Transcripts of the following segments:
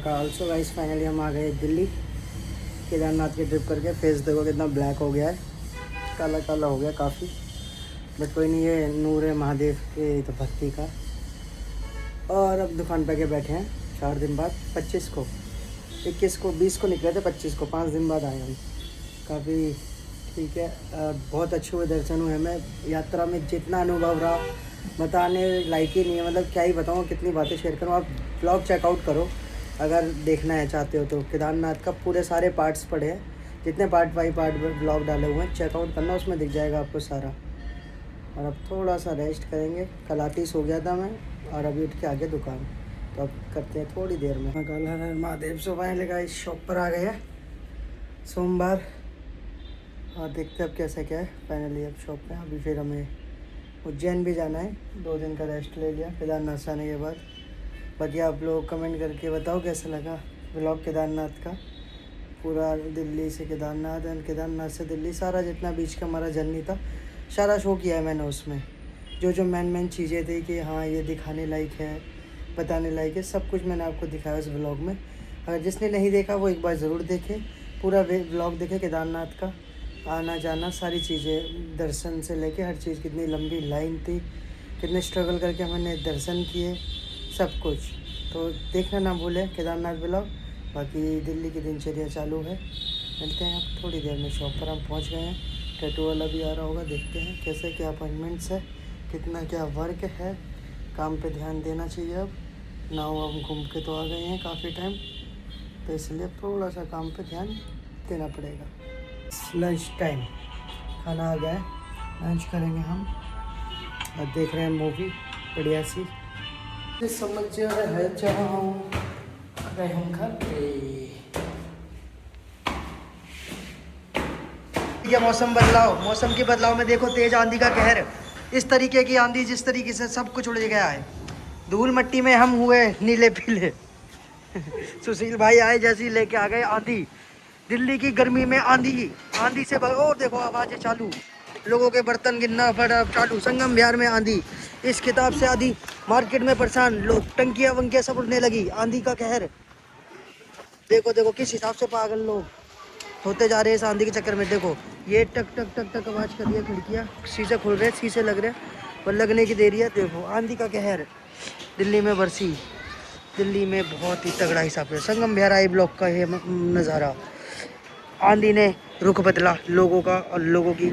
Mahakal. So guys finally हम आ गए दिल्ली केदारनाथ की ट्रिप करके। फेस देखो कितना ब्लैक हो गया है, काला काला हो गया काफ़ी, बट कोई नहीं, ये नूर है महादेव के तो भक्ति का। और अब दुकान पे के बैठे हैं 4 दिन बाद, 25 को, 21 को, 20 को निकले थे, 25 को, 5 दिन बाद आए हम। काफ़ी ठीक है, बहुत अच्छे हुए दर्शन हुए हमें। यात्रा में जितना अनुभव रहा बताने लायक ही नहीं है, मतलब क्या ही बताऊँ, कितनी बातें शेयर करूँ। आप ब्लॉग चेकआउट करो अगर देखना है चाहते हो तो। केदारनाथ का पूरे सारे पार्ट्स पड़े हैं, जितने पार्ट बाई पार्ट ब्लॉग डाले हुए हैं, चेकआउट करना, उसमें दिख जाएगा आपको सारा। और अब थोड़ा सा रेस्ट करेंगे, कल आतीस हो गया था मैं, और अभी उठ के आगे दुकान, तो अब करते हैं थोड़ी देर में। कल महादेव सुबह लगा इस शॉप पर आ गया सोमवार, और देखते हैं अब कैसे क्या है। फाइनली अब शॉप पे, अभी फिर हमें उज्जैन भी जाना है। 2 दिन का रेस्ट ले लिया केदारनाथ से आने के बाद। बाकी आप लोग कमेंट करके बताओ कैसा लगा व्लॉग केदारनाथ का। पूरा दिल्ली से केदारनाथ एंड केदारनाथ से दिल्ली, सारा जितना बीच का हमारा जर्नी था सारा शो किया है मैंने उसमें। जो जो मेन चीज़ें थी कि हाँ ये दिखाने लायक है, बताने लायक है, सब कुछ मैंने आपको दिखाया उस व्लॉग में। अगर जिसने नहीं देखा वो एक बार ज़रूर देखे, पूरा व्लॉग देखे केदारनाथ का। आना जाना सारी चीज़ें, दर्शन से लेके हर चीज़, कितनी लंबी लाइन थी, कितने स्ट्रगल करके हमने दर्शन किए, सब कुछ। तो देखना ना भूलें केदारनाथ व्लॉग। बाकी दिल्ली की दिनचर्या चालू है, मिलते हैं आप थोड़ी देर में। शॉप पर हम पहुंच गए हैं, टैटू वाला भी आ रहा होगा, देखते हैं कैसे क्या अपॉइंटमेंट्स है, कितना क्या वर्क है। काम पे ध्यान देना चाहिए अब। नाव हम घूम के तो आ गए हैं काफ़ी टाइम, तो इसलिए थोड़ा सा काम पे ध्यान देना पड़ेगा। लंच टाइम, खाना आ गया है, लंच करेंगे हम और देख रहे हैं मूवी बढ़िया सी। समझ रह जाऊं अगर हम घर पे। ठीक है, मौसम के बदलाव में देखो तेज आंधी का कहर। इस तरीके की आंधी जिस तरीके से सब कुछ उड़ गया है, धूल मट्टी में हम हुए नीले पीले। सुशील भाई आए जैसी लेके आ गए आंधी। दिल्ली की गर्मी में आंधी, आंधी से और देखो आवाज़ें चालू, लोगों के बर्तन गिरना फटा चालू। संगम बिहार में आंधी, इस किताब से आधी, मार्केट में परेशान लोग, टंकियाँ वंकियाँ सब उड़ने लगी, आंधी का कहर। देखो देखो किस हिसाब से पागल लोग होते जा रहे हैं इस आंधी के चक्कर में। देखो ये टक टक टक टक आवाज़ कर रही है, खिड़कियाँ, शीशे खुल रहे हैं, शीशे लग रहे हैं, पर लगने की देरी है। देखो आंधी का कहर दिल्ली में बरसी। दिल्ली में बहुत ही तगड़ा हिसाब है। संगम बिहार आई ब्लॉक का ये नज़ारा। आंधी ने रुख बदला लोगों का और लोगों की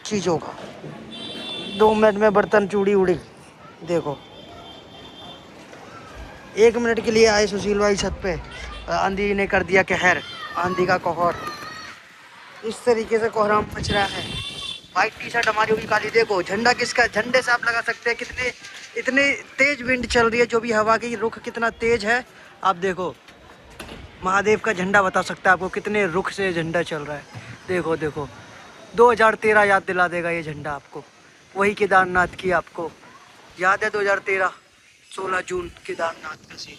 चीज़ों का। 2 मिनट में बर्तन चूड़ी उड़ी। देखो 1 मिनट के लिए आए सुशील भाई छत पे, आंधी ने कर दिया कहर, आंधी का कहर। इस तरीके से कोहराम मच रहा है। वाइट टी शर्ट हमारी होगी काली। देखो झंडा किसका, झंडे से आप लगा सकते हैं कितने, इतने तेज विंड चल रही है, जो भी हवा की रुख कितना तेज है। आप देखो महादेव का झंडा बता सकता है आपको कितने रुख से झंडा चल रहा है। देखो देखो 2013 याद दिला देगा ये झंडा आपको, वही केदारनाथ की आपको याद है 2013 16 जून केदारनाथ का सीन।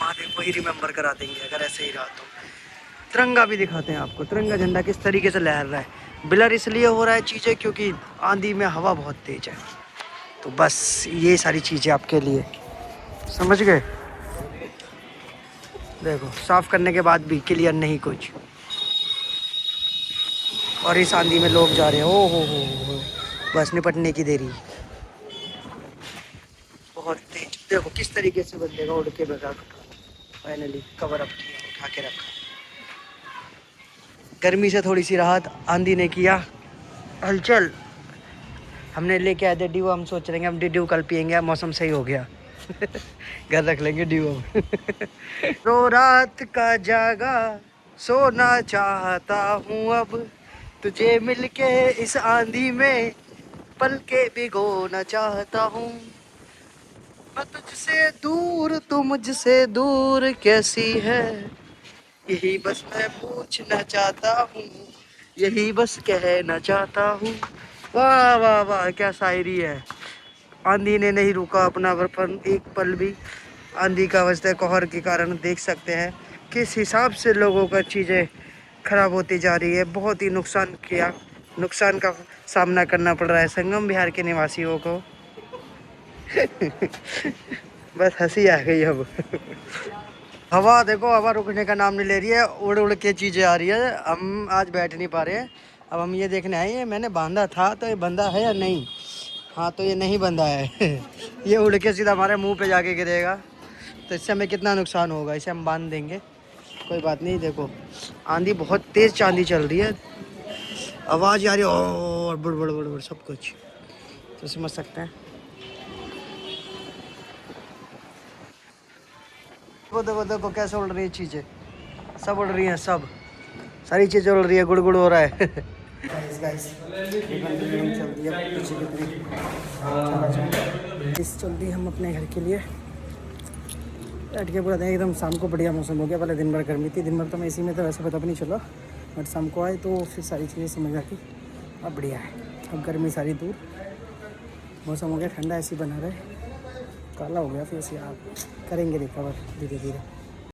महादेव वही रिमेंबर करा देंगे अगर ऐसे ही रहा तो। तिरंगा भी दिखाते हैं आपको, तिरंगा झंडा किस तरीके से लहर रहा है। ब्लर इसलिए हो रहा है चीज़ें क्योंकि आंधी में हवा बहुत तेज है। तो बस ये सारी चीज़ें आपके लिए, समझ गए। देखो साफ करने के बाद भी क्लियर नहीं कुछ, और इस आंधी में लोग जा रहे हैं। ओ हो, बस निपटने की देरी, बहुत तेज। देखो किस तरीके से बदलेगा, उड़ के बगा। फाइनली कवर अप किया, उठा के रखा। गर्मी से थोड़ी सी राहत आंधी ने किया हलचल। हमने लेके आए थे ड्यू, हम सोच रहे हैं हम ड्यू कल पियेंगे, मौसम सही हो गया। घर रख लेंगे ड्यू। रो रात का जागा सोना चाहता हूँ अब, तुझे मिलके इस आंधी में पल के भिगोना चाहता हूँ। मैं तुझसे दूर, तू मुझसे दूर कैसी है, यही बस मैं पूछना चाहता हूँ, यही बस कहना चाहता हूँ। वाह वाह वाह, क्या शायरी है। आंधी ने नहीं रुका अपना बर्फन एक पल भी। आंधी का वजह कहर के कारण देख सकते हैं किस हिसाब से लोगों का चीज़ें खराब होती जा रही है। बहुत ही नुकसान का सामना करना पड़ रहा है संगम बिहार के निवासियों को। बस हंसी आ गई अब। हवा देखो, हवा रुकने का नाम नहीं ले रही है, उड़ उड़ के चीज़ें आ रही है। हम आज बैठ नहीं पा रहे हैं। अब हम ये देखने आए हैं, मैंने बांधा था तो ये बंधा है या नहीं। हाँ तो ये नहीं बंधा है ये उड़ के सीधा हमारे मुंह पे जाके गिरेगा, तो इससे हमें कितना नुकसान होगा। इसे हम बांध देंगे, कोई बात नहीं। देखो आंधी बहुत तेज़ आंधी चल रही है, आवाज़ आ रही है और बुड़ बुड़ बुड़ बुड़ सब कुछ, तो समझ सकते हैं। देखो देखो देखो कैसे उड़ रही है चीज़ें, सब उड़ रही हैं, सब सारी चीज़ें उड़ रही है, गुड़ गुड़ हो रहा है गाइस चल रही है पीछे कितनी चल रही है। हम अपने घर के लिए बैठ के पूरा दिन, एकदम शाम को बढ़िया मौसम हो गया। पहले दिन भर गर्मी थी, दिन भर तो मैं इसी में तो वैसे पता भी नहीं चला, बट शाम को आए तो फिर सारी चीज़ें समझ आती। अब बढ़िया है, अब गर्मी सारी दूर, मौसम हो गया ठंडा, ऐसे ही बना रहे। काला हो गया फिर से, आप करेंगे रिकवर धीरे धीरे।